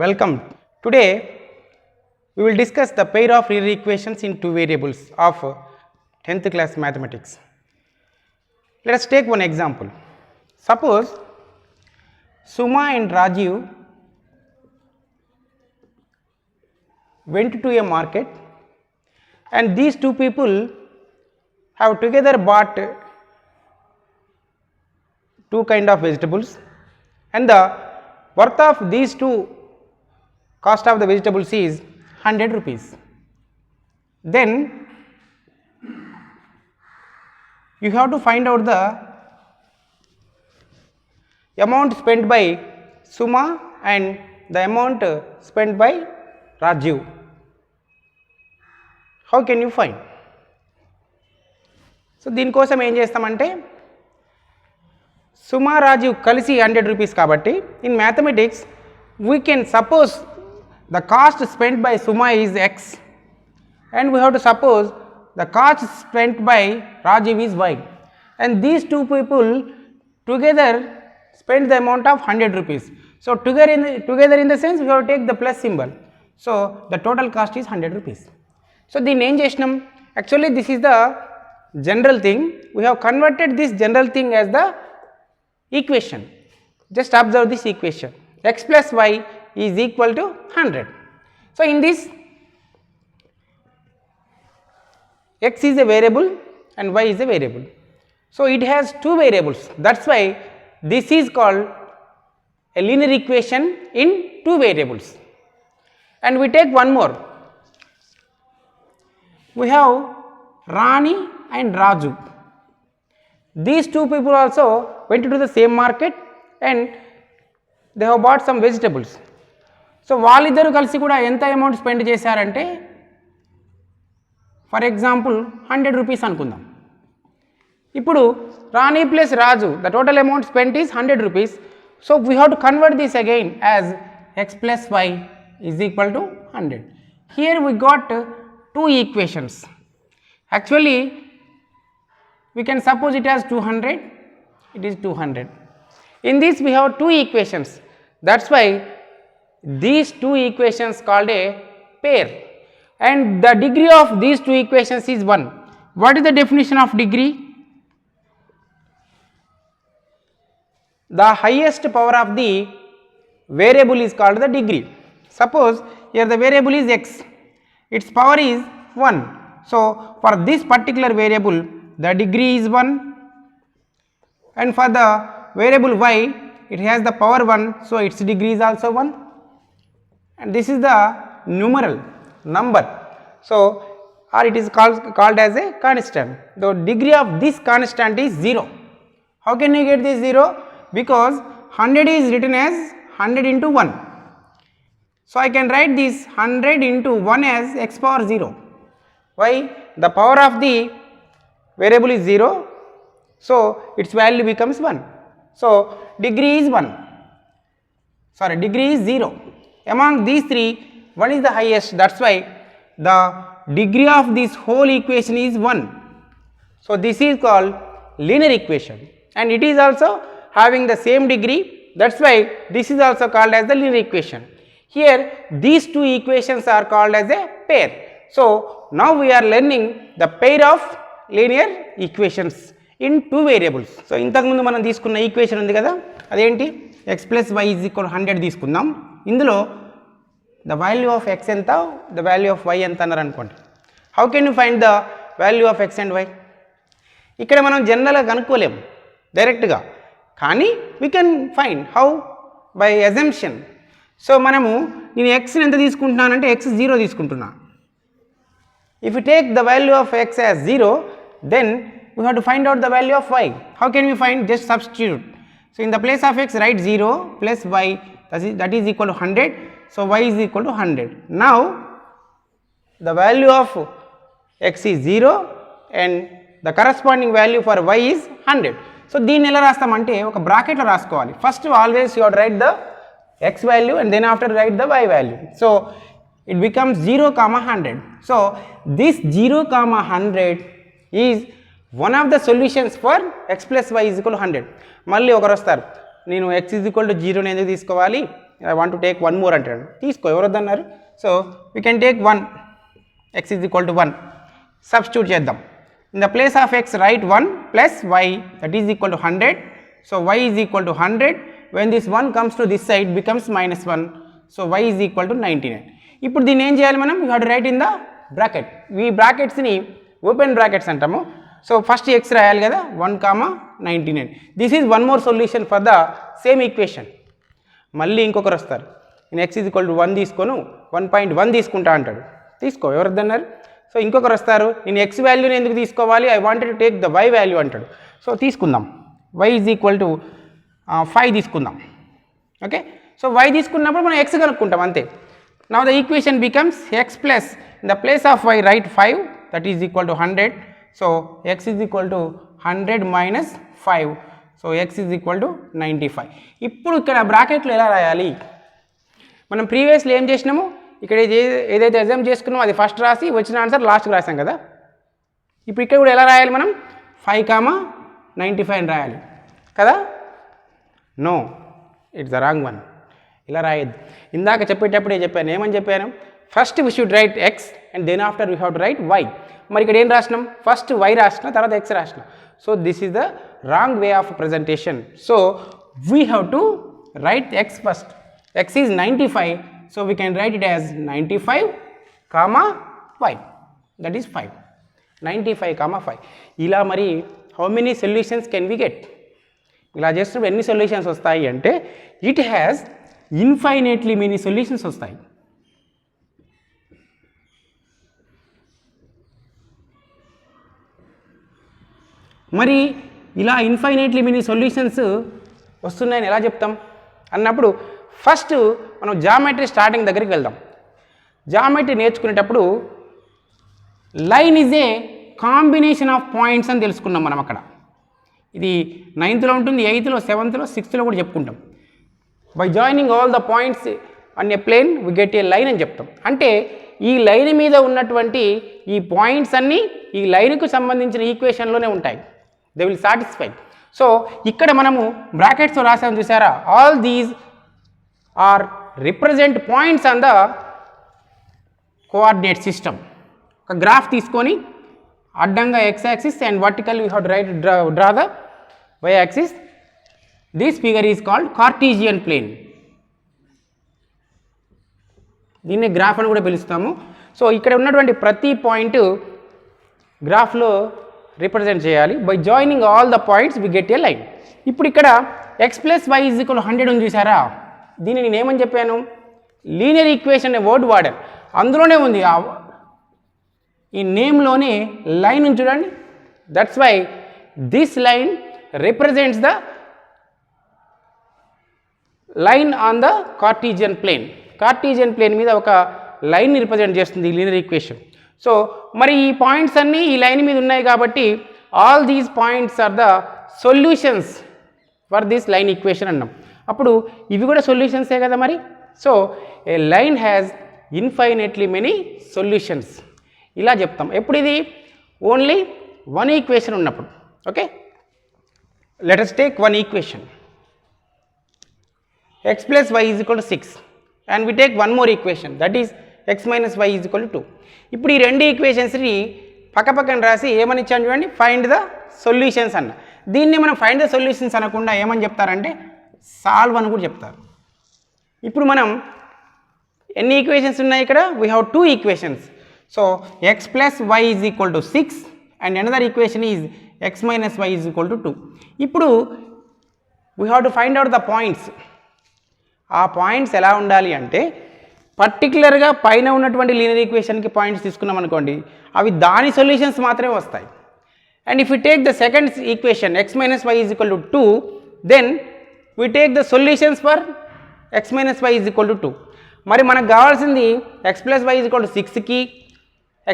Welcome. Today we will discuss the pair of linear equations in two variables of 10th class mathematics. Let us take one example. Suppose Suma and Rajiv went to a market and these two people have together bought two kind of vegetables and the worth of these two cost of the vegetables is 100 rupees. Then you have to find out the amount spent by Suma and the amount spent by Rajiv. How can you find? So దీని కోసం ఏం చేస్తామంటే Suma Rajiv కలిసి 100 rupees కాబట్టి in mathematics we can suppose the cost spent by Suma is x and we have to suppose the cost spent by Rajiv is y and these two people together spend the amount of 100 rupees. So together in the sense we have to take the plus symbol. So the total cost is 100 rupees. So దీన్ని ఏం చేసినాం, actually this is the general thing, we have converted this general thing as the equation. Just observe this equation, x plus y is equal to 100. So in this x is a variable and y is a variable. So it has two variables, that is why this is called a linear equation in two variables. And we take one more, we have Rani and Raju. These two people also went to the same market and they have bought some vegetables. So వాళ్ళిద్దరూ కలిసి కూడా ఎంత amount spend చేశారంటే for example 100 rupees అనుకుందాం. ఇప్పుడు Rani plus Raju the total amount spent is 100 rupees. So we have to convert this again as x plus why is equal to 100. Here we got two equations. Actually we can suppose it as 200, it is 200. In this we have two equations, that is why these two equations called a pair and the degree of these two equations is 1. What is the definition of degree? The highest power of the variable is called the degree. Suppose here the variable is x, its power is 1. So for this particular variable the degree is 1 and for the variable y it has the power 1, so its degree is also 1 and this is the numeral number. So or it is called as a constant. The degree of this constant is 0. How can you get this 0? Because 100 is written as 100 into 1. So I can write this 100 into 1 as x power 0. Why? The power of the variable is 0, so its value becomes 1. So degree is 1, sorry degree is 0. Among these three, 1 is the highest, that is why the degree of this whole equation is 1. So this is called linear equation and it is also having the same degree, that is why this is also called as the linear equation. Here these two equations are called as a pair. So now we are learning the pair of linear equations in two variables. So ఇంతకుముందు మనం తీసుకున్న equation ఉంది కదా, అదేంటి X plus why is equal 100 తీసుకుందాం. ఇందులో the value of X ఎంత, the value of Y ఎంత అన్నారు అనుకోండి. How can you find the value of X and Y? ఇక్కడ మనం జనరల్గా కనుక్కోలేము డైరెక్ట్గా, కానీ we can find how by assumption. So మనము నేను ఎక్స్ని ఎంత తీసుకుంటున్నానంటే ఎక్స్ 0 తీసుకుంటున్నా. If you take the value of x as 0, then we have to find out the value of y. How can we find? Just substitute. So in the place of x write 0 plus y, that is equal to 100. So y is equal to 100. Now the value of x is 0 and the corresponding value for y is 100. So దీన్ని ఎలా రాస్తామంటే ఒక బ్రాకెట్లో రాసుకోవాలి. First always you have to write the x value and then after write the y value. So it becomes 0 comma 100. So this 0 comma 100 is one of the solutions for x plus y is equal to 100. మళ్ళీ ఒకరు వస్తారు, నేను x is equal to 0 ఎందుకు తీసుకోవాలి, I want to take 1 more అంటాడు. తీసుకో, ఎవరు వద్దన్నారు. So we can take 1, x is equal to 1. Substitute చేద్దాం. In the place of x write 1 plus y that is equal to 100. So y is equal to 100. When this 1 comes to this side becomes -1. So y is equal to 99. ఇప్పుడు దీన్ని ఏం చేయాలి మనం? You have to right in the bracket. ఈ బ్రాకెట్స్ని open brackets అంటాము. So first x రాయాలి కదా, 1,99. This is one more solution for the same equation. మళ్ళీ ఇంకొకరు వస్తారు, నేను x ఈజ్ ఈక్వల్ టు 1 తీసుకోను 1.1 తీసుకుంటా అంటాడు. తీసుకో, ఎవరు వద్దన్నారు. సో ఇంకొకరు వస్తారు, నేను x వాల్యూని ఎందుకు తీసుకోవాలి, I wanted to take the y value అంటాడు. సో తీసుకుందాం, y ఈజ్ ఈక్వల్ టు 5 తీసుకుందాం. ఓకే, సో y తీసుకున్నప్పుడు మనం x కనుక్కుంటాం అంతే. Now the equation becomes x plus in the place of y right 5 that is equal to 100. So x is equal to 100 minus 5. So x is equal to 95. ఇప్పుడు ఇక్కడ బ్రాకెట్లో ఎలా రాయాలి? మనం ప్రీవియస్లో ఏం చేసినాము, ఇక్కడ ఏదైతే ఎగ్జామ్ చేసుకున్నామో అది ఫస్ట్ రాసి వచ్చిన ఆన్సర్ లాస్ట్కి రాసాం కదా. ఇప్పుడు ఇక్కడ కూడా ఎలా రాయాలి మనం? 5,95 అని రాయాలి కదా. No, it's the wrong one. ఇలా రాయద్దు. ఇందాక చెప్పేటప్పుడే చెప్పాను, ఏమని చెప్పాను? First we should write x and then after we have to write y. మరి ఇక్కడ ఏం రాసినాం? ఫస్ట్ y రాసినా, తర్వాత x రాసినాం. So this is the wrong way of presentation. So we have to write x first. x is 95. So we can write it as 95, y. That is 5. 95, 5. ఇలా మరి how many solutions can we get? ఇలా చేస్తున్నప్పుడు ఎన్ని solutions వస్తాయి అంటే it has infinitely many solutions వస్తాయి. మరి ఇలా ఇన్ఫైనైట్లీ మెనీ సొల్యూషన్స్ వస్తున్నాయని ఎలా చెప్తాం అన్నప్పుడు ఫస్ట్ మనం జామెట్రీ స్టార్టింగ్ దగ్గరికి వెళ్దాం. జామెట్రీ నేర్చుకునేటప్పుడు line is a combination of points అని తెలుసుకున్నాం మనం. అక్కడ ఇది 9th ఉంటుంది, 8th, 7th, 6th కూడా చెప్పుకుంటాం. By joining all the points on a plane we get a line అని చెప్తాం. అంటే ఈ లైన్ మీద ఉన్నటువంటి ఈ పాయింట్స్ అన్నీ ఈ లైన్కు సంబంధించిన ఈక్వేషన్లోనే ఉంటాయి. They will satisfy. సో ఇక్కడ మనము బ్రాకెట్స్లో రాసాము చూసారా, all these are represent points on the coordinate system. ఒక గ్రాఫ్ తీసుకొని అడ్డంగా x axis and vertical we have to write draw the y axis. This figure is called Cartesian plane. దీన్ని graph అని కూడా పిలుస్తాము. సో ఇక్కడ ఉన్నటువంటి ప్రతి పాయింట్ గ్రాఫ్లో రిప్రజెంట్ చేయాలి. By joining all the points we get a line. ఇప్పుడు ఇక్కడ x plus why is equal 100 ఉంది చూసారా, దీన్ని నేను ఏమని చెప్పాను? లీనియర్ ఈక్వేషన్ అనే వర్డ్ వాడాను. అందులోనే ఉంది, ఈ నేమ్లోనే లైన్ ఉంది చూడండి. That's why this line represents the line on the Cartesian plane. Cartesian plane మీద ఒక లైన్ రిప్రజెంట్ చేస్తుంది ఈ లీనియర్ ఈక్వేషన్. సో మరి ఈ పాయింట్స్ అన్నీ ఈ లైన్ మీద ఉన్నాయి కాబట్టి all these points are the solutions for this line equation అన్నాం. అప్పుడు ఇవి కూడా సొల్యూషన్సే కదా మరి. So a line has infinitely many solutions ఇలా చెప్తాం. ఎప్పుడు ఇది? ఓన్లీ వన్ ఈక్వేషన్ ఉన్నప్పుడు. Okay, let us take one equation. x plus y is equal to 6 and we take one more equation, that is x minus y is equal to 2. ఇప్పుడు ఈ రెండు ఈక్వేషన్స్ని పక్కపక్కన రాసి ఏమని ఇచ్చాను చూడండి, ఫైండ్ ద సొల్యూషన్స్ అన్న. దీన్ని మనం ఫైండ్ ద సొల్యూషన్స్ అనకుండా ఏమని చెప్తారంటే సాల్వ్ అని కూడా చెప్తారు. ఇప్పుడు మనం ఎన్ని ఈక్వేషన్స్ ఉన్నాయి ఇక్కడ? We have two equations. So x plus why is equal to 6 and another equation is x minus y is equal to 2. ఇప్పుడు we have to find out the points. ఆ పాయింట్స్ ఎలా ఉండాలి అంటే పర్టికులర్గా పైన ఉన్నటువంటి లీనియర్ ఈక్వేషన్కి పాయింట్స్ తీసుకున్నాం అనుకోండి, అవి దాని సొల్యూషన్స్ మాత్రమే వస్తాయి. And if you take the second equation x minus y is equal to 2, then we take the solutions for x minus y is equal to 2. మరి మనకు కావాల్సింది x plus why is equal to 6కి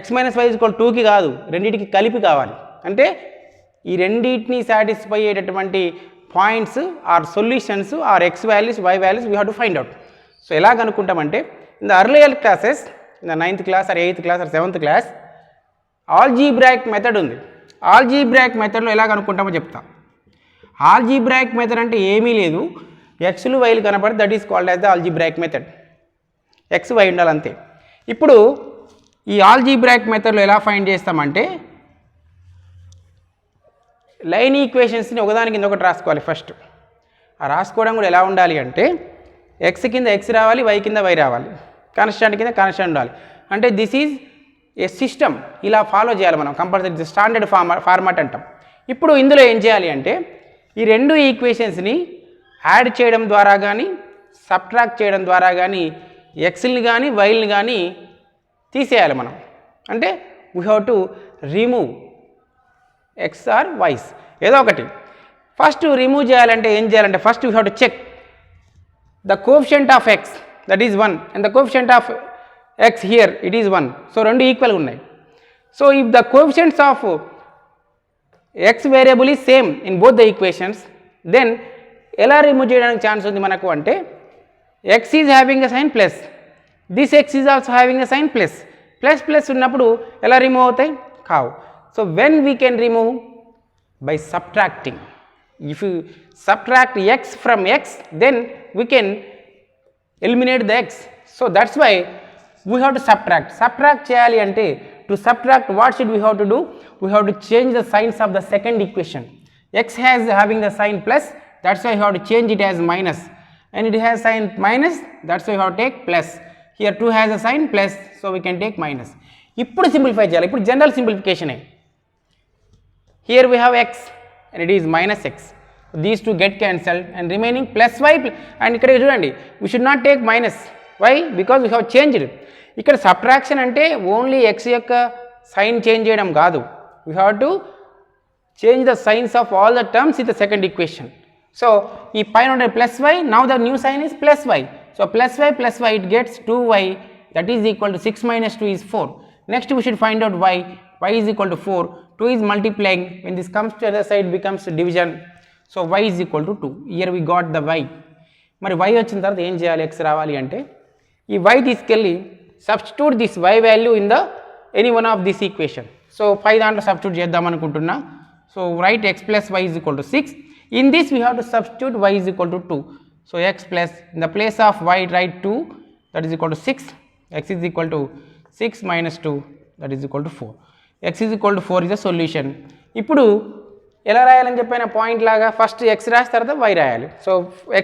x minus y is equal to 2కి కాదు, రెండింటికి కలిపి కావాలి. అంటే ఈ రెండింటిని సాటిస్ఫై అయ్యేటటువంటి points or solutions or x values y values we have to find out. So ఎలా కనుక్కుంటామంటే in the earlier classes, in the 9th class or 8th class or 7th class, algebraic method ఉంది. Algebraic మెథడ్లో ఎలా కనుక్కుంటామో చెప్తా. Algebraic method అంటే ఏమీ లేదు, ఎక్స్లు వైలు కనపడి that is called as the algebraic method. X y ఉండాలి అంతే. ఇప్పుడు ఈ ఆల్జీబ్రాయిక్ మెథడ్లో ఎలా ఫైండ్ చేస్తామంటే లైన్ ఈక్వేషన్స్ని ఒకదాని కింద ఒకటి రాసుకోవాలి ఫస్ట్. ఆ రాసుకోవడం కూడా ఎలా ఉండాలి అంటే ఎక్స్ కింద ఎక్స్ రావాలి, వై కింద వై రావాలి, కాన్స్టాంట్ కింద కాన్స్టాంట్ ఉండాలి. అంటే దిస్ ఈజ్ ఏ సిస్టమ్, ఇలా ఫాలో చేయాలి మనం కంపల్సరీ, స్టాండర్డ్ ఫార్మాట్ అంటాం. ఇప్పుడు ఇందులో ఏం చేయాలి అంటే ఈ రెండు ఈక్వేషన్స్ని యాడ్ చేయడం ద్వారా కానీ సబ్ట్రాక్ట్ చేయడం ద్వారా కానీ ఎక్స్ని కానీ వైల్ని కానీ తీసేయాలి మనం. అంటే we have to remove x or y's ఏదో ఒకటి. ఫస్ట్ రిమూవ్ చేయాలంటే ఏం చేయాలంటే first we have to check the coefficient of x that is 1 and the coefficient of x here it is 1. So రెండు ఈక్వల్గా ఉన్నాయి. So if the coefficients of x variable is same in both the equations then ఎలా remove చేయడానికి chance ఉంది మనకు అంటే x is having a sign plus, this x is also having a sign plus, plus plus ఉన్నప్పుడు ఎలా remove అవుతాయి? కావు. So when we can remove? By subtracting. If you subtract x from x then we can eliminate the x. So that's why we have to subtract. Subtract చేయాలి అంటే to subtract what should we have to do? We have to change the signs of the second equation. X has having the sign plus, that's why you have to change it as minus, and it has sign minus, that's why you have to take plus. Here 2 has a sign plus, so we can take minus. ఇప్పుడు simplify చేయాలి. ఇప్పుడు general simplification. Here we have x and it is minus x. These two get cancelled and remaining plus y, and ఇక్కడ చూడండి we should not take minus. Why? Because we have changed. ఇక్కడ subtraction అంటే only x యొక్క sign change చేయడం కాదు, we have to change the signs of all the terms in the second equation. So ఈ పైన ఉండే plus y, now the new sign is plus y. So plus y it gets 2y that is equal to 6 minus 2 is 4. Next we should find out y is equal to 4, 2 is multiplying, when this comes to the other side becomes division. So y is equal to 2. Here we got the y. మరి y వచ్చిన తర్వాత ఏం చేయాలి? x రావాలి అంటే ఈ y తీసుకెళ్ళి substitute this y value in the any one of this equation. So 5 దాంట్లో substitute చేద్దాం అనుకుంటున్నా. So write x plus y is equal to 6. In this we have to substitute y is equal to 2. So x plus, in the place of y write 2 that is equal to 6. X is equal to 6 minus 2 that is equal to 4. X is equal to 4 is the solution. ఇప్పుడు ఎలా రాయాలని చెప్పిన point లాగా first x రాసిన తర్వాత y రాయాలి. So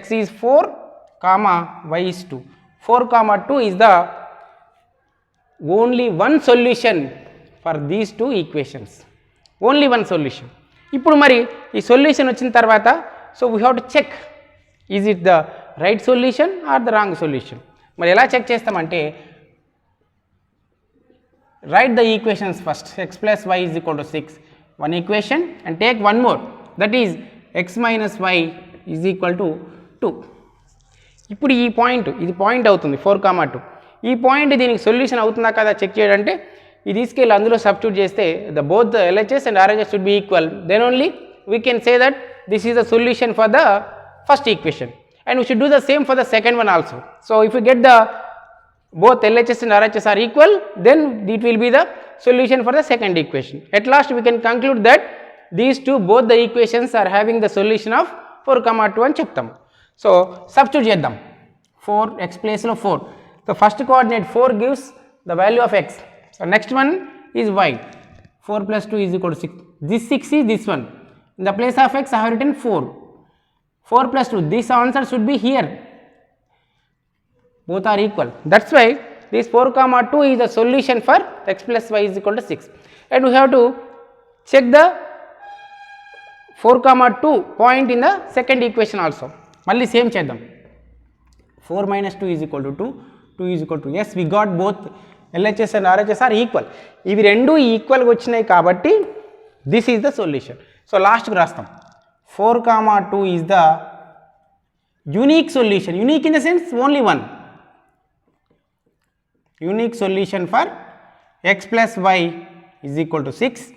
x is 4 comma y is 2. 4 comma 2 is the only one solution for these two equations. Only one solution. ఇప్పుడు మరి ఈ సొల్యూషన్ వచ్చిన తర్వాత so we have to check is it the right solution or the wrong solution. మరి ఎలా check చేస్తామంటే write the equations first. X plus why is equal to 6, one equation, and take one more that is x minus y is equal to 2. ఇప్పుడు ఈ point, ఇది point అవుతుంది 4, 2. ఈ point దీనికి solution అవుతుందా కదా చెక్ చేయాలంటే ఇది తీసుకెళ్ళి అందులో సబ్స్టిట్యూట్ చేస్తే the both the LHS and RHS should be equal. Then only we can say that this is the solution for the first equation, and we should do the same for the second one also. So if you get the both LHS and RHS are equal, then it will be the solution for the second equation. At last we can conclude that these two, both the equations are having the solution of 4, 2 అని చెప్తాము. So substitute చేద్దాం. 4 x ప్లేస్లో 4. So first coordinate 4 gives the value of x. So next one is y. 4 plus 2 is equal to 6. This 6 is this one. In the place of x I have written 4. 4 plus 2. This answer should be here. Both are equal. That's why this 4, 2 is the solution for x plus y is equal to 6. And we have to check the 4, 2 point in the second equation also. Malli same cheddam. 4 minus 2 is equal to 2. 2 is equal to, yes, we got both LHS and RHS are equal. ఇవి రెండు ఈక్వల్గా వచ్చినాయి కాబట్టి this is the solution. So లాస్ట్కి రాస్తాం 4, 2 is the unique solution. Unique in the sense only one. Unique solution for x plus y is equal to 6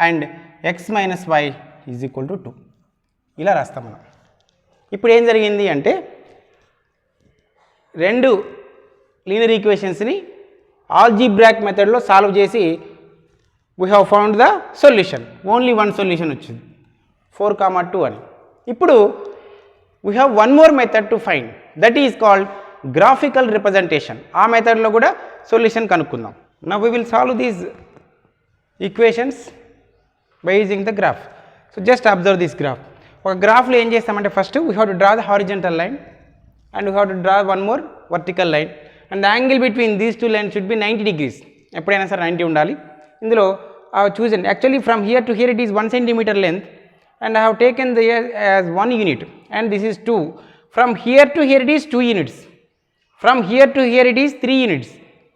and x minus y is equal to 2. ఇలా రాస్తాం మనం. ఇప్పుడు ఏం జరిగింది అంటే రెండు లీనియర్ ఈక్వేషన్స్ని ఆల్జీబ్రాక్ మెథడ్లో సాల్వ్ చేసి we have found the solution. Only one solution వచ్చింది 4, 2 అని. ఇప్పుడు we have one more method to find, that is called graphical representation. ఆ మెథడ్ లో కూడా సొల్యూషన్ కనుక్కుందాం. Now we will solve these equations by using the graph. So just observe this graph. ఒక గ్రాఫ్లో ఏం చేస్తామంటే first we have to draw the horizontal line and we have to draw one more vertical line, and the angle between these two lines should be 90 degrees. ఎప్పుడైనా సరే 90 ఉండాలి. ఇందులో chosen actually from here to here it is 1 centimeter length, and I have taken the as 1 unit, and this is 2. From here to here it is 2 units. From here to here it is 3 units.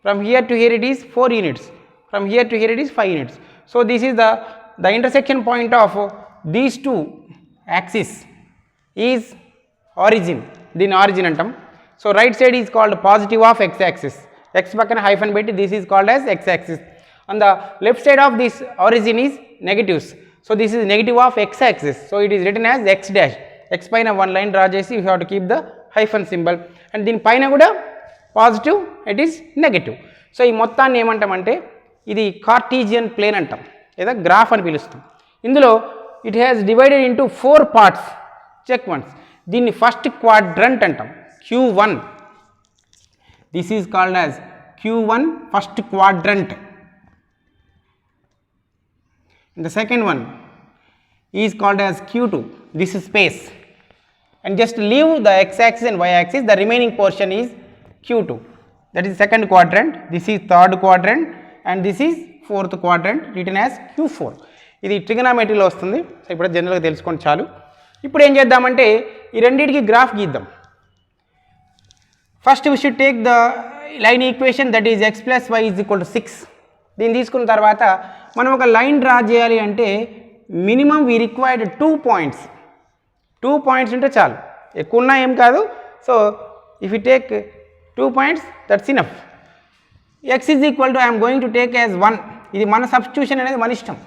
From here to here it is 4 units. From here to here it is 5 units. So this is the intersection point of these two axes is origin. Din origin antam. So right side is called positive of x axis. X pakkana hyphen petti, this is called as x axis. On the left side of this origin is negatives. So this is negative of x axis. So it is written as x dash. X paina one line draw chesi we have to keep the hyphen symbol, and din paina kuda positive, it is negative. So ee మొత్తాన్ని ఏమంటామంటే ఇది Cartesian plane అంటాం లేదా graph అని పిలుస్తాం. ఇందులో it has divided into 4 parts. Check once. దీన్ని first quadrant అంటాం, Q1. This is called as Q1 first quadrant. The second one is called as Q2. This is space, and just leave the x axis and y axis, the remaining portion is Q2. That is second quadrant. This is third quadrant, and this is fourth quadrant, written as Q4. ఇది ట్రిగనామెట్రీలో వస్తుంది. So ఇప్పుడు జనరల్గా తెలుసుకోండి చాలు. ఇప్పుడు ఏం చేద్దామంటే ఈ రెండింటికి గ్రాఫ్ గీద్దాం. First we should take the line equation, that is x plus y is equal to 6. దీన్ని తీసుకున్న తర్వాత మనం ఒక లైన్ డ్రా చేయాలి అంటే minimum we required 2 points. 2 points ఉంటే చాలు, ఎక్కువ ఉన్నా ఏం కాదు. So if you take 2 points that's enough. X is equal to I'm going to take as 1. ఇది మన సబ్స్టిట్యూషన్ అనేది మన ఇష్టం.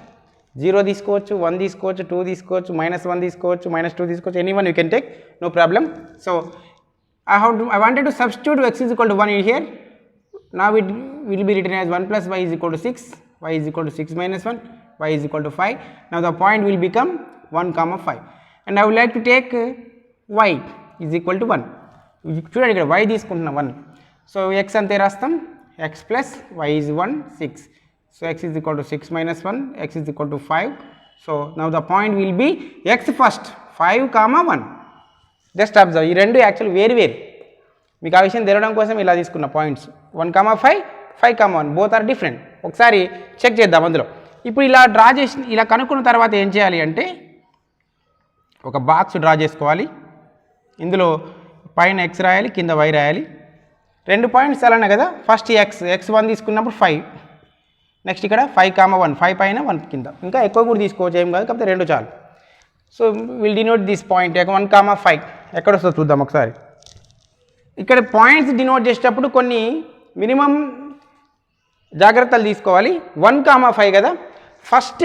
0 తీసుకోవచ్చు, 1 తీసుకోవచ్చు, 2 తీసుకోవచ్చు, -1 తీసుకోవచ్చు, -2 తీసుకోవచ్చు, anyone you can take, no problem. So I wanted to substitute x is equal to 1 in here. Now it will be written as 1 plus y is equal to 6, y is equal to 6 minus 1, y is equal to 5. Now the point will become 1 comma 5, and I would like to take y is equal to 1. చూడండి ఇక్కడ y తీసుకుంటున్నా 1. So x అంతే రాస్తాం, x plus y is 1 6. So x is equal to 6 minus 1, x is equal to 5. So now the point will be x first 5 comma 1. Just observe, ఈ రెండు actual వేరు. మీకు ఆ విషయం తెలవడం కోసం ఇలా తీసుకున్న points 1 comma 5, 5 comma 1, both are different. ఒకసారి చెక్ చేద్దాం అందులో. ఇప్పుడు ఇలా డ్రా చేసి ఇలా కనుక్కున్న తర్వాత ఏం చేయాలి అంటే ఒక బాక్స్ డ్రా చేసుకోవాలి. ఇందులో పైన x రాయాలి, కింద y రాయాలి. 2 పాయింట్స్ అలానే కదా. ఫస్ట్ x1 తీసుకున్నప్పుడు 5, నెక్స్ట్ ఇక్కడ 5 కామా 1, 5 పైన 1 కింద. ఇంకా ఎక్కువ కూడా తీసుకోవచ్చు, ఏం కాదు, కాకపోతే 2 చాలు. So will denote this point 1 comma 5 ఎక్కడ వస్తుందో చూద్దాం ఒకసారి. ఇక్కడ పాయింట్స్ డినోట్ చేసేటప్పుడు కొన్ని మినిమం జాగ్రత్తలు తీసుకోవాలి. 1 కామా 5 కదా. ఫస్ట్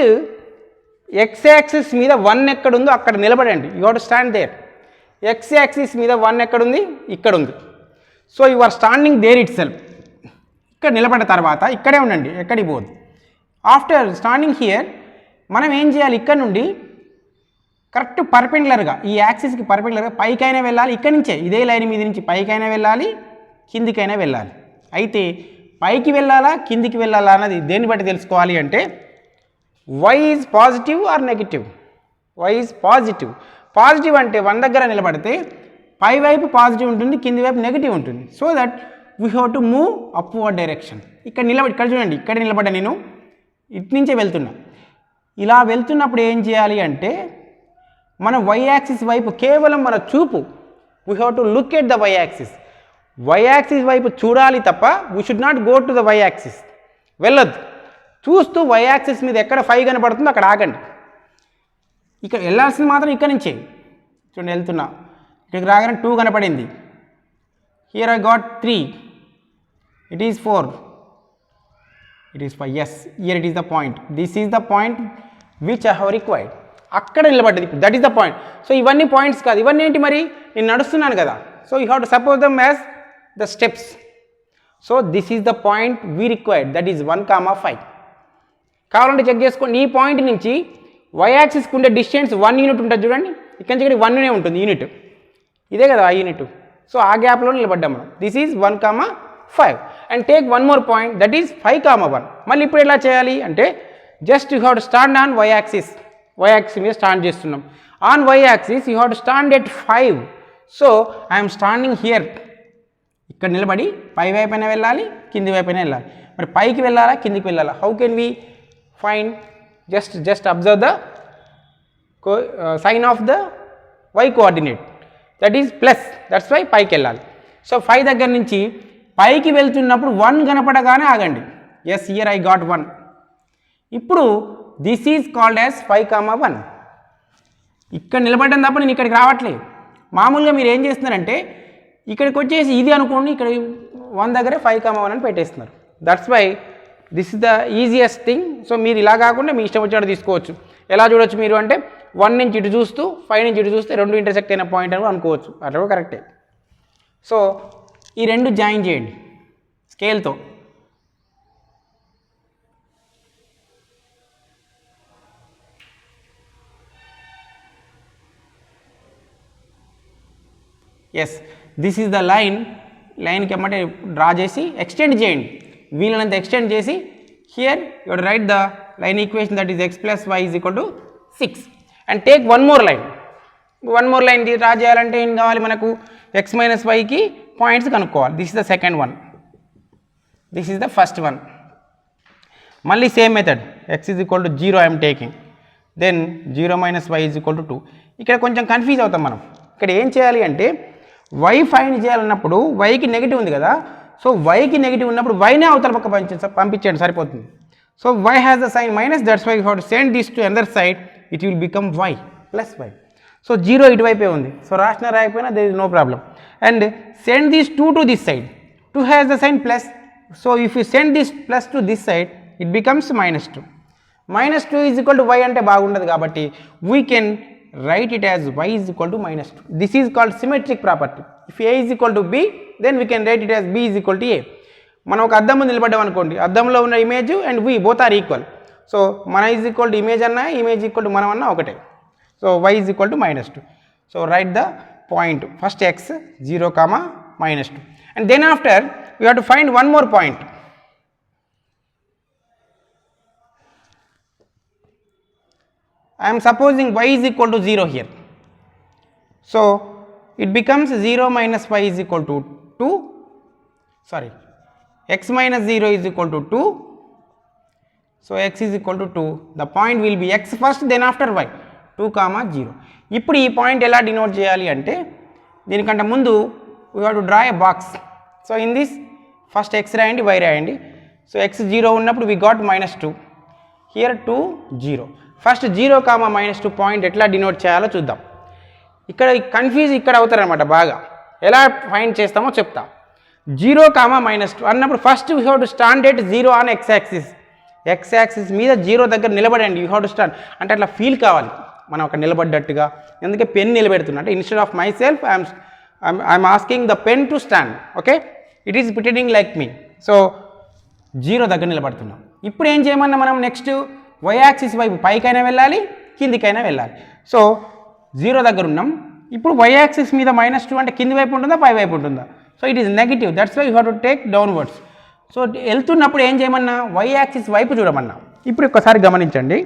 ఎక్స్ యాక్సిస్ మీద 1 ఎక్కడుందో అక్కడ నిలబడండి. You have to stand there. X axis మీద 1 ఎక్కడుంది, ఇక్కడ ఉంది. So you are standing there itself. ఇక్కడ నిలబడిన తర్వాత ఇక్కడే ఉండండి, ఎక్కడికి పోదు. ఆఫ్టర్ స్టాండింగ్ హియర్ మనం ఏం చేయాలి, ఇక్కడ నుండి కరెక్ట్ పర్పెండిక్యులర్గా ఈ యాక్సిస్కి పర్పెండిక్యులర్గా పైకైనా వెళ్ళాలి. ఇక్కడి నుంచే ఇదే లైన్ మీద నుంచి పైకైనా వెళ్ళాలి, కిందికైనా వెళ్ళాలి. అయితే పైకి వెళ్ళాలా కిందికి వెళ్ళాలా అన్నది దేన్ని బట్టి తెలుసుకోవాలి అంటే y is positive or negative. y is positive. Positive అంటే 1 దగ్గర నిలబడితే పై వైపు పాజిటివ్ ఉంటుంది, కింది వైపు నెగిటివ్ ఉంటుంది. So that we have to move upward direction. ఇక్కడ ఇక్కడ చూడండి, ఇక్కడ నిలబడ్డా నేను, ఇటు నుంచే వెళ్తున్నా. ఇలా వెళ్తున్నప్పుడు ఏం చేయాలి అంటే మన y యాక్సిస్ వైపు కేవలం మన చూపు, we have to look at the y axis. y axis వైపు చూడాలి తప్ప we should not go to the y axis, వెళ్ళొద్దు. చూస్తూ y యాక్సిస్ మీద ఎక్కడ 5 కనపడుతుందో అక్కడ ఆగండి. ఇక్కడ వెళ్ళాల్సింది మాత్రం ఇక్కడ నుంచే. చూడండి వెళ్తున్నా, ఇక్కడికి రాగానే 2 కనపడింది. Here I got 3, it is 4, it is 5. Yes, here it is the point. This is the point which I have required. అక్కడ నిలబడ్డది, that is the point. So ఇవన్నీ పాయింట్స్ కాదు, ఇవన్నీ ఏంటి మరి, నేను నడుస్తున్నాను కదా. So you have to suppose them as the steps. So this is the point we required, that is 1 comma 5. కావాలంటే చెక్ చేసుకోండి. ఈ పాయింట్ నుంచి y యాక్సిస్కి ఉండే డిస్టెన్స్ 1 యూనిట్ ఉంటుంది చూడండి. ఇక్కడి నుంచి ఇక్కడ 1 ఉంటుంది యూనిట్. ఇదే కదా I యూనిట్. సో ఆ గ్యాప్లో నిలబడ్డాం మనం. This is 1,5 and take one more point that is 5,1. మళ్ళీ ఇప్పుడు ఎలా చేయాలి అంటే just you have to stand on y axis. y axis మీద స్టాండ్ చేస్తున్నాం. On y axis you have to stand at 5. So I'm standing here. ఇక్కడ నిలబడి పై వైపున వెళ్ళాలి, కింది వైపున వెళ్ళాలి. మరి పైకి వెళ్ళాలా, కిందికి వెళ్ళాలా? How can we find? Just observe the sign of the y coordinate, that is plus. That's why పైకి వెళ్ళాలి. సో 5 దగ్గర నుంచి పైకి వెళ్తున్నప్పుడు 1 కనపడగానే ఆగండి. Yes, here I got 1. ఇప్పుడు దిస్ ఈజ్ కాల్డ్ యాజ్ 5,1. ఇక్కడ నిలబడ్డం తప్ప నేను ఇక్కడికి రావట్లేదు. మామూలుగా మీరు ఏం చేస్తున్నారంటే ఇక్కడికి వచ్చేసి ఇది అనుకోండి, ఇక్కడ 1 దగ్గరే 5,1 అని పెట్టేస్తున్నారు. That's why this is the easiest thing. So మీరు ఇలా కాకుండా మీ ఇష్టం వచ్చినట్టు తీసుకోవచ్చు. ఎలా చూడొచ్చు మీరు అంటే 1 నుంచి ఇటు చూస్తూ 5 నుంచి ఇటు చూస్తే 2 ఇంటర్సెక్ట్ అయిన పాయింట్ అని అనుకోవచ్చు. అట్లా కూడా కరెక్టే. సో ఈ 2 జాయిన్ చేయండి స్కేల్తో. ఎస్, దిస్ ఈజ్ ద లైన్కి ఎమ్మటే డ్రా చేసి ఎక్స్టెండ్ చేయండి. వీలైనంత ఎక్స్టెండ్ చేసి here you write the line equation that is x + y = 6 and take one more line. Draw చేయాలంటే ఏం కావాలి మనకు? x - yకి పాయింట్స్ కనుక్కోవాలి. This is the second one, this is the first one. మళ్ళీ same method, x = 0 I'm taking, then 0 - y = 2. ఇక్కడ కొంచెం confuse అవుతాం మనం. ఇక్కడ ఏం చేయాలి అంటే y ఫైండ్ చేయాలన్నప్పుడు yకి నెగిటివ్ ఉంది కదా. సో yకి నెగిటివ్ ఉన్నప్పుడు yనే అవతల పక్క పంపించండి సరిపోతుంది. So y has the sign minus, that's why you have to send this to another side, it will become y + y. So 0 ఇటువైపే ఉంది. సో రాసిన రాయకపోయినా there is no problem. And send this 2 to this side. 2 has the sign plus. So if you send this plus to this side it becomes -2. -2 = y అంటే బాగుండదు కాబట్టి we can write it as y is equal to -2. This is called symmetric property. If a is equal to b, then we can write it as b is equal to a. మనం ఒక అద్దం ముందు నిలబడ్డాం అనుకోండి, అద్దంలో ఉన్న image and we both are equal. So మన is equal to image అన్నా, ఇమేజ్ ఈక్వల్ టు మనం అన్నా ఒకటే. So y is equal to -2. So write the point. First x 0, -2 and then after we have to find one more point. I am supposing y is equal to 0 here. So it becomes 0 - y is equal to 2. Sorry, x - 0 is equal to 2. So x is equal to 2. The point will be x first, then after y. 2, 0. ఇప్పుడు ఈ point ఎలా denote చేయాలి అంటే దీనికంటే ముందు we have to draw a box. So in this first x రాయండి, y రాయండి. So x 0 ఉన్నప్పుడు we got -2. Here 2, 0. First 0, -2 point ఎట్లా డినోట్ చేయాలో చూద్దాం. ఇక్కడ కన్ఫ్యూజ్ ఇక్కడ అవుతారనమాట బాగా. ఎలా ఫైండ్ చేస్తామో చెప్తా. 0, -2 అన్నప్పుడు first you have to stand at 0 on x axis. x axis మీద 0 దగ్గర నిలబడండి. యూ హ్యావ్ టు స్టాండ్ అంటే అట్లా ఫీల్ కావాలి మనం అక్కడ నిలబడ్డట్టుగా. ఎందుకంటే పెన్ నిలబెడుతున్నా అంటే instead of my self I'm asking the pen to stand. Okay, it is pretending like me. So 0 దగ్గర నిలబడుతున్నాం. ఇప్పుడు ఏం చేయమన్నా మనం నెక్స్ట్ y యాక్సిస్ వైపు పైకైనా వెళ్ళాలి, కిందికైనా వెళ్ళాలి. సో 0 దగ్గర ఉన్నాం. ఇప్పుడు y యాక్సిస్ మీద -2 అంటే కింది వైపు ఉంటుందా, పై వైపు ఉంటుందా? So it is negative. That's why you have to take downwards. So వెళ్తున్నప్పుడు ఏం చేయమన్నా y యాక్సిస్ వైపు చూడమన్నా. ఇప్పుడు ఒక్కసారి గమనించండి,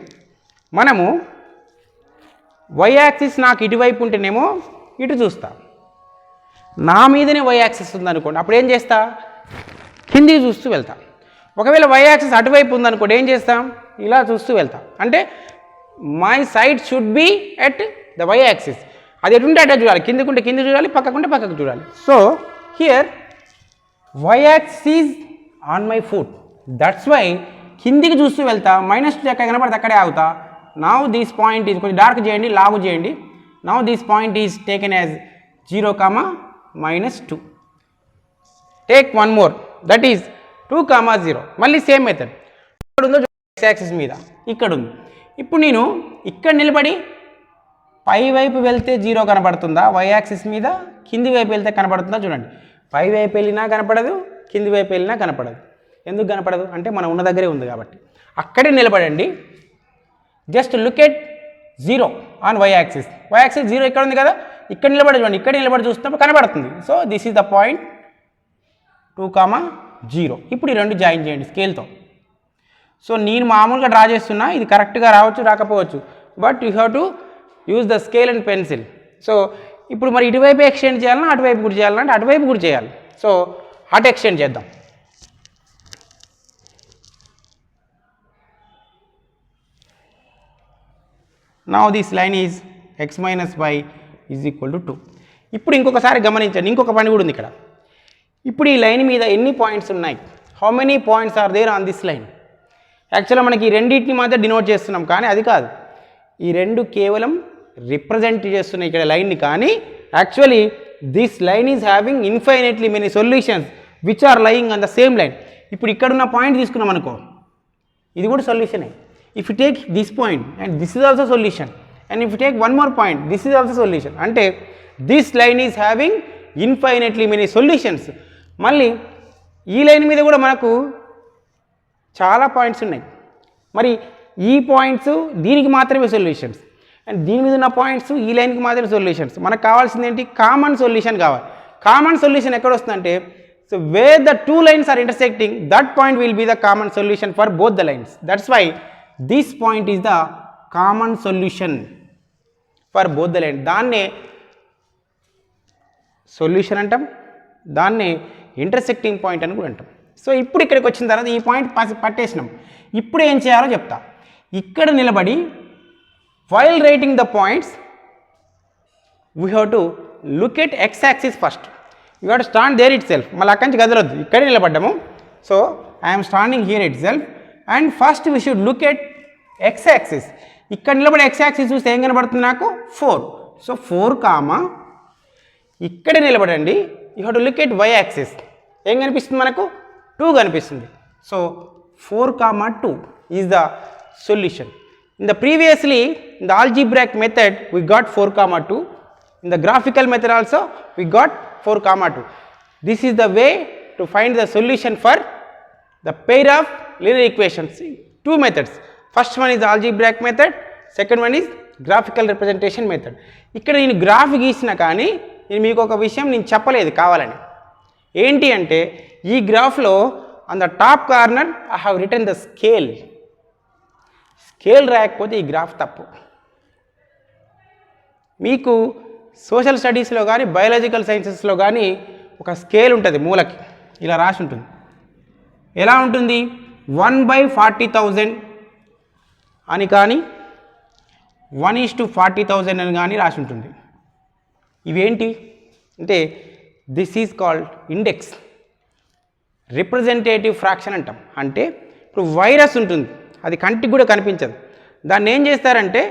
మనము y యాక్సిస్ నాకు ఇటువైపు ఉంటేనేమో ఇటు చూస్తా. నా మీదనే y యాక్సిస్ ఉందనుకోండి, అప్పుడు ఏం చేస్తా? కిందికి చూస్తూ వెళ్తా. ఒకవేళ y యాక్సిస్ అటువైపు ఉందనుకోండి, ఏం చేస్తాం? ఇలా చూస్తూ వెళ్తాం. అంటే my side should be at the y axis. అది ఎటుంటే అటే చూడాలి, కిందికుంటే కింది చూడాలి, పక్కకుంటే పక్కకు చూడాలి. So here y axis is on my foot. That's why కిందికి చూస్తూ వెళ్తా. -2 ఎక్కడ కనపడితే అక్కడే ఆగుతా. నౌ దిస్ పాయింట్ ఈజ్ కొంచెం డార్క్ చేయండి, లాగు చేయండి. Now this point is taken as 0, -2. Take one more, that is 2, 0. మళ్ళీ సేమ్ మెథడ్. ఇక్కడ ఉందో x యాక్సిస్ మీద, ఇక్కడ ఉంది. ఇప్పుడు నేను ఇక్కడ నిలబడి పై వైపు వెళ్తే 0 కనపడుతుందా y యాక్సిస్ మీద, కింది వైపు వెళ్తే కనపడుతుందా చూడండి. పై వైపు వెళ్ళినా కనపడదు, కింది వైపు వెళ్ళినా కనపడదు. ఎందుకు కనపడదు అంటే మనం ఉన్న దగ్గరే ఉంది కాబట్టి. అక్కడే నిలబడండి. Just look at 0 on y axis. y axis 0 ఇక్కడ ఉంది కదా, ఇక్కడ నిలబడి చూడండి, ఇక్కడ నిలబడి చూస్తున్నప్పుడు కనబడుతుంది. So this is the point 2,0. ఇప్పుడు ఈ రెండు జాయిన్ చేయండి స్కేల్తో. సో నేను మామూలుగా డ్రా చేస్తున్నా, ఇది కరెక్ట్గా రావచ్చు రాకపోవచ్చు, but you have to use the scale and pencil. So ఇప్పుడు మరి ఇటువైపు ఎక్స్టెండ్ చేయాలన్నా అటువైపు కూడా చేయాలన్నా అంటే అటువైపు కూడా చేయాలి. సో అటు ఎక్స్టెండ్ చేద్దాం. Now this line is x minus y is equal to 2. ఇప్పుడు ఇంకొకసారి గమనించండి, ఇంకొక పని కూడా ఉంది ఇక్కడ. ఇప్పుడు ఈ లైన్ మీద ఎన్ని పాయింట్స్ ఉన్నాయి, how many points are there on this line. యాక్చువల్గా మనకి ఈ రెండింటిని మాత్రం డినోట్ చేస్తున్నాం, కానీ అది కాదు. ఈ రెండు కేవలం రిప్రజెంట్ చేస్తున్నాయి ఇక్కడ లైన్ని, కానీ actually this line is having infinitely many solutions which are lying on the same line. ఇప్పుడు ఇక్కడున్న పాయింట్ తీసుకున్నాం అనుకో, ఇది కూడా సొల్యూషనే. If you take this point and this is also solution, and if you take one more point this is also solution. అంటే this line is having infinitely many solutions. మళ్ళీ ఈ లైన్ మీద కూడా మనకు చాలా పాయింట్స్ ఉన్నాయి. మరి ఈ పాయింట్స్ దీనికి మాత్రమే సొల్యూషన్స్, అండ్ దీని మీద ఉన్న పాయింట్స్ ఈ లైన్కి మాత్రమే సొల్యూషన్స్. మనకు కావాల్సింది ఏంటి, కామన్ సొల్యూషన్ కావాలి. కామన్ సొల్యూషన్ ఎక్కడ వస్తుందంటే, so where the two lines are intersecting, that point will be the common solution for both the lines. That's why this point is the common solution for both the line. దాన్నే solution అంటాం, దాన్నే intersecting point అని కూడా అంటాం. So ఇప్పుడు ఇక్కడికి వచ్చిన తర్వాత ఈ పాయింట్ పట్టేసినాం. ఇప్పుడు ఏం చేయాలో చెప్తా. ఇక్కడ నిలబడి while writing the points we have to look at x axis first. You have to stand there itself. మళ్ళీ అక్కడి నుంచి కదలొద్దు, ఇక్కడే నిలబడ్డాము. So I'm standing here itself and first we should look at x axis. ఇక్కడ నిలబడి X axis చూస్తే ఏం కనబడుతుంది నాకు, 4. సో 4, ఇక్కడే నిలబడండి. You have to look at why axis. ఏం కనిపిస్తుంది మనకు, 2 కనిపిస్తుంది. So 4, 2 is the solution. In the previously, in the algebraic method, we got 4, 2. In the graphical method also, we got 4, 2. This is the way to find the solution for the pair of linear equations. 2 methods. First one is the algebraic method, second one is graphical representation method. ఇక్కడ నేను graph గీసిన కానీ నేను మీకు ఒక విషయం నేను చెప్పలేదు కావాలని. ఏంటి అంటే ఈ గ్రాఫ్లో on the top corner I have written the scale. Scale రాయకపోతే ఈ గ్రాఫ్ తప్పు. మీకు సోషల్ స్టడీస్లో కానీ బయాలజికల్ సైన్సెస్లో కానీ ఒక స్కేల్ ఉంటుంది, మూలకి ఇలా రాసి ఉంటుంది. ఎలా ఉంటుంది, 1/40,000 అని కానీ 1:40,000 అని కానీ రాసి ఉంటుంది. ఇవేంటి అంటే this is called index, representative fraction అంటాం. అంటే ఇప్పుడు వైరస్ ఉంటుంది, అది కంటికి కూడా కనిపించదు. దాన్ని ఏం చేస్తారంటే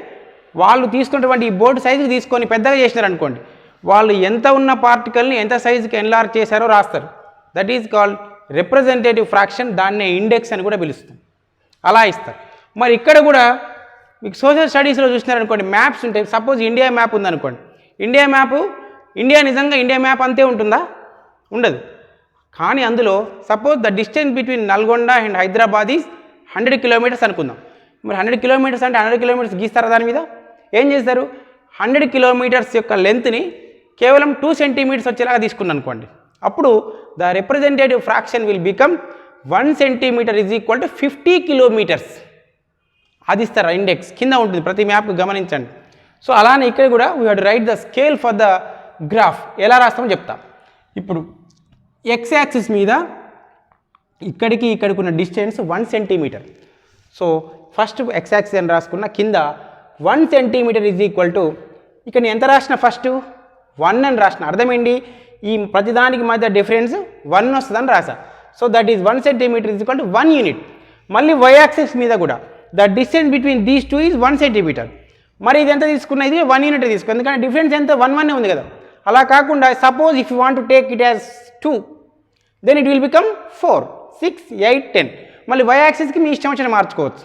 వాళ్ళు తీసుకున్నటువంటి ఈ బోర్డు సైజుకి తీసుకొని పెద్దగా చేసినారు అనుకోండి, వాళ్ళు ఎంత ఉన్న పార్టికల్ని ఎంత సైజుకి ఎన్లార్జ్ చేశారో రాస్తారు. That is called representative fraction. దాన్నే ఇండెక్స్ అని కూడా పిలుస్తాం. అలా ఇస్తారు. మరి ఇక్కడ కూడా మీకు సోషల్ స్టడీస్లో చూసినారనుకోండి, మ్యాప్స్ ఉంటాయి. సపోజ్ ఇండియా మ్యాప్ ఉందనుకోండి, ఇండియా నిజంగా ఇండియా మ్యాప్ అంతే ఉంటుందా, ఉండదు. కానీ అందులో suppose the distance between Nalgonda and Hyderabad is 100 kilometres అనుకుందాం. మరి 100 కిలోమీటర్స్ అంటే 100 కిలోమీటర్స్ గీస్తారా దాని మీద? ఏం చేస్తారు, 100 కిలోమీటర్స్ యొక్క లెంత్ని కేవలం 2 సెంటీమీటర్స్ వచ్చేలాగా తీసుకున్నాను అనుకోండి. అప్పుడు the representative fraction will become 1 centimetre is equal to 50 kilometres. అది ఇస్తారు ఇండెక్స్, కింద ఉంటుంది ప్రతి మ్యాప్ గమనించండి. సో అలానే ఇక్కడ కూడా we have to right the scale for the graph. ఎలా రాస్తామో చెప్తా. ఇప్పుడు ఎక్స్ యాక్సిస్ మీద ఇక్కడికి ఇక్కడికి ఉన్న distance 1 centimetre. So first x axis అని రాసుకున్న కింద 1 సెంటీమీటర్ ఈజ్ ఈక్వల్ టు, ఇక్కడ నేను ఎంత రాసిన ఫస్ట్ 1 అని రాసిన. అర్థమైంది, ఈ ప్రతిదానికి మధ్య డిఫరెన్స్ 1 వస్తుందని రాసా. So that is 1 centimetre is equal to 1 unit. మళ్ళీ వై యాక్సిస్ మీద కూడా the distance between these 2 is 1 centimetre. మరి ఇది ఎంత తీసుకున్నా, ఇది 1 యూనిట్ తీసుకున్నా, ఎందుకంటే డిఫరెన్స్ ఎంత 1 ఉంది కదా. అలా కాకుండా suppose if you want to take it as 2, then it will become 4, 6, 8, 10. మళ్ళీ వై యాక్సిస్కి మీ ఇష్టం వచ్చిన మార్చుకోవచ్చు.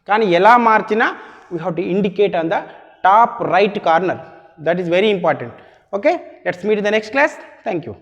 కానీ ఎలా మార్చినా we have to indicate on the top right corner. That is very important. Okay, let's meet in the next class. Thank you.